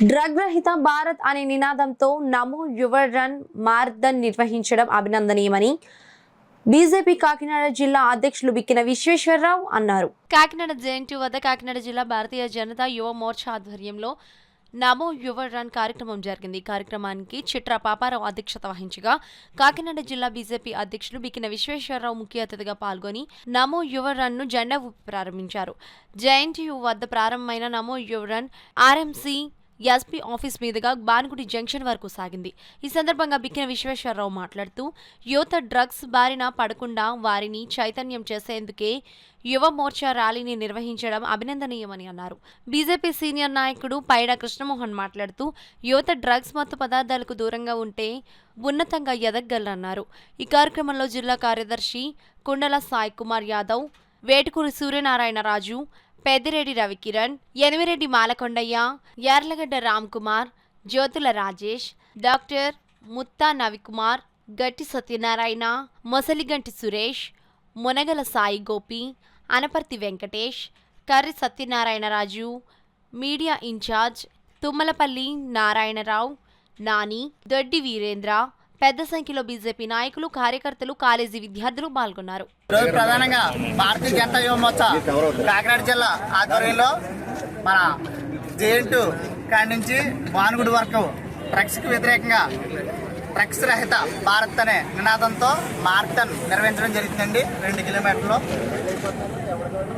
Drug రహిత భారత్ అనే నినాదంతో నమో యువ రన్ మారథాన్ నిర్వహించడం అభినందనీయమని బీజేపీ కాకినాడ జిల్లా అధ్యక్షులు బిక్కిన విశ్వేశ్వరరావు అన్నారు. కాకినాడ జేఎన్టీయూ వద్ద కాకినాడ జిల్లా భారతీయ జనతా యువ మోర్చా ఆధ్వర్యంలో నమో యువ రన్ కార్యక్రమం జరిగింది. ఈ కార్యక్రమానికి చిట్రా పాపారావు అధ్యక్షత వహించగా కాకినాడ జిల్లా బీజేపీ అధ్యక్షులు బిక్కిన విశ్వేశ్వరరావు ముఖ్య అతిథిగా పాల్గొని నమో యువ రన్ ను జెండా ఊపి ప్రారంభించారు. జేఎన్టీయూ వద్ద ప్రారంభమైన నమో యువ రన్ ఆర్ఎంసీ ఎస్పీ ఆఫీస్ మీదుగా బాన్గుడి జంక్షన్ వరకు సాగింది. ఈ సందర్భంగా బిక్కిన విశ్వేశ్వరరావు మాట్లాడుతూ యువత డ్రగ్స్ బారిన పడకుండా వారిని చైతన్యం చేసేందుకే యువ మోర్చా ర్యాలీని నిర్వహించడం అభినందనీయమని అన్నారు. బీజేపీ సీనియర్ నాయకుడు పైడా కృష్ణమోహన్ మాట్లాడుతూ యువత డ్రగ్స్ మత్తు పదార్థాలకు దూరంగా ఉంటే ఉన్నతంగా ఎదగలరన్నారు. ఈ కార్యక్రమంలో జిల్లా కార్యదర్శి కుండల సాయి కుమార్ యాదవ్, వేటుకూరి సూర్యనారాయణ రాజు, పెద్దిరెడ్డి రవికిరణ్, ఎనిమిరెడ్డి మాలకొండయ్య, యార్లగడ్డ రామ్ కుమార్, జ్యోతుల రాజేష్, డాక్టర్ ముత్తా నవికుమార్, గట్టి సత్యనారాయణ, మొసలిగంటి సురేష్, మునగల సాయి గోపి, అనపర్తి వెంకటేష్, కర్రి సత్యనారాయణరాజు, మీడియా ఇన్ఛార్జ్ తుమ్మలపల్లి నారాయణరావు, నాని, దొడ్డి వీరేంద్ర, పెద్ద సంఖ్యలో బీజేపీ నాయకులు, కార్యకర్తలు, కాలేజీ విద్యార్థులు పాల్గొన్నారు. ప్రధానంగా భారతీయ జనతా యువ మోర్చా కాకినాడ జిల్లా ఆధ్వర్యంలో మన జేఎన్టీయూ కాడి నుంచి బాన్గుడి వరకు డ్రగ్స్కి వ్యతిరేకంగా డ్రగ్స్ రహిత భారత్ అనే నినాదంతో మారథాన్ నిర్వహించడం జరుగుతుందండి. 2 కిలోమీటర్లు.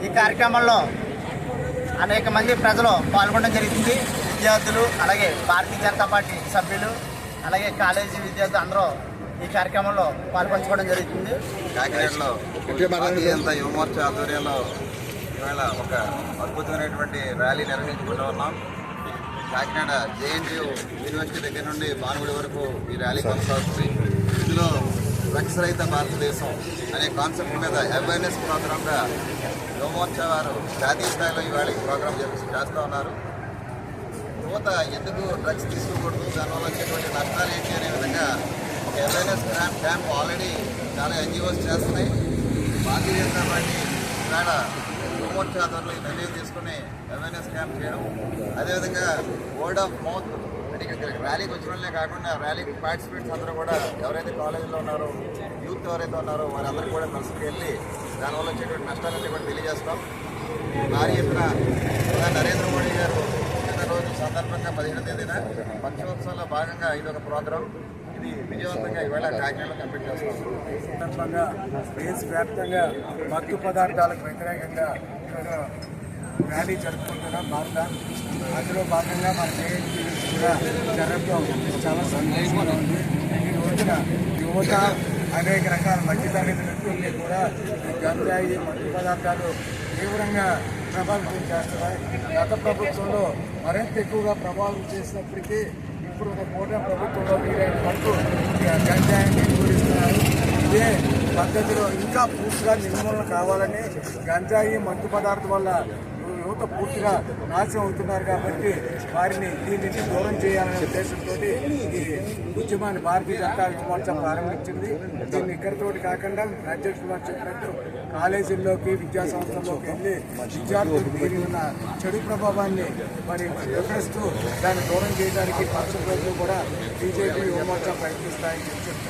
ఈ కార్యక్రమంలో అనేక మంది ప్రజలు పాల్గొనడం జరుగుతుంది. విద్యార్థులు, అలాగే భారతీయ జనతా పార్టీ సభ్యులు, అలాగే కాలేజీ విద్యార్థులు అందరూ ఈ కార్యక్రమంలో పాల్పంచుకోవడం జరుగుతుంది. కాకినాడలో భారతీయ జనతా యువ మోర్చా ఆధ్వర్యంలో ఇవాళ ఒక అద్భుతమైనటువంటి ర్యాలీ నిర్వహించుకుంటూ ఉన్నాం. కాకినాడ జేఎన్టీయూ యూనివర్సిటీ దగ్గర నుండి బాన్గుడి వరకు ఈ ర్యాలీ కొనసాగుతుంది. ఇందులో డ్రగ్స్ రహిత భారతదేశం అనే కాన్సెప్ట్ మీద అవేర్నెస్ ప్రోగ్రామ్గా యువ మోర్చా వారు జాతీయ స్థాయిలో ఇవాళ ఈ ప్రోగ్రామ్ చేస్తూ ఉన్నారు. యువత ఎందుకు డ్రగ్స్ తీసుకోకూడదు, దానివల్ల వచ్చేటువంటి నష్టాలు ఏంటి అనే విధంగా ఒక అవేర్నెస్ క్యాంప్ ఆల్రెడీ చాలా ఎన్జిఓస్ చేస్తున్నాయి. భారతీయ జనతా పార్టీ ఇవాళ యువ మోర్చా ఆధ్వర్యంలో ఈ నిర్ణయం తీసుకుని అవేర్నెస్ క్యాంప్ చేయడం, అదేవిధంగా వర్డ్ ఆఫ్ మౌత్ అంటే ఇక్కడ ర్యాలీకి వచ్చిన వాళ్ళే కాకుండా ర్యాలీకి పార్టిసిపేట్స్ అందరూ కూడా ఎవరైతే కాలేజీలో ఉన్నారో, యూత్ ఎవరైతే ఉన్నారో వారందరూ కూడా కలిసి వెళ్ళి దానివల్ల వచ్చేటువంటి నష్టాలన్నీ కూడా తెలియజేస్తాం. భారీ ఎత్తున నరేంద్ర మోడీ గారు రోజు సందర్భంగా 15వ తేదీన పక్షోత్సవాల్లో భాగంగా ఇది ఒక ప్రోగ్రాం. ఇది విజయవంతంగా ఈవేళ కాకినాడలో కంప్లీట్ చేస్తాం. సందర్భంగా దేశవ్యాప్తంగా మత్తు పదార్థాలకు వ్యతిరేకంగా ర్యాలీ జరుపుకుంటున్నాం మారథాన్. అందులో భాగంగా మన జేఎన్టీయూ కూడా జరగడం చాలా సంతోషంగా ఉంది. ఈ రోజున యువత అనేక రకాల మధ్యతరగతి వ్యక్తుల్ని కూడా గంజాయి మత్తు పదార్థాలు తీవ్రంగా ప్రభావితం చేస్తున్నాయి. గత ప్రభుత్వంలో మరింత ఎక్కువగా ప్రభావితం చేసినప్పటికీ ఇప్పుడు ఒక కూటమి ప్రభుత్వంలో వీలైన వరకు గంజాయిని పూరిస్తున్నారు. ఇదే పద్ధతిలో ఇంకా పూర్తిగా నిర్మూలన కావాలని, గంజాయి మత్తు పదార్థం వల్ల యువత పూర్తిగా నాశనం అవుతున్నారు కాబట్టి వారిని దీని నుంచి దూరం చేయాలనే ఉద్దేశంతో ఈ ఉద్యమాన్ని భారతీయ జనతా యువ మోర్చా ప్రారంభించింది. దీన్ని ఇక్కడితోటి కాకుండా అధ్యక్షులు చెప్పినట్టు కాలేజీల్లోకి, విద్యా సంస్థల్లోకి వెళ్ళి విద్యార్థులకు దీని ఉన్న చెడు ప్రభావాన్ని మరి వివరిస్తూ దాన్ని దూరం చేయడానికి పక్ష రోజులు కూడా బీజేపీ యువ మోర్చా ప్రయత్నిస్తాయని చెప్తారు.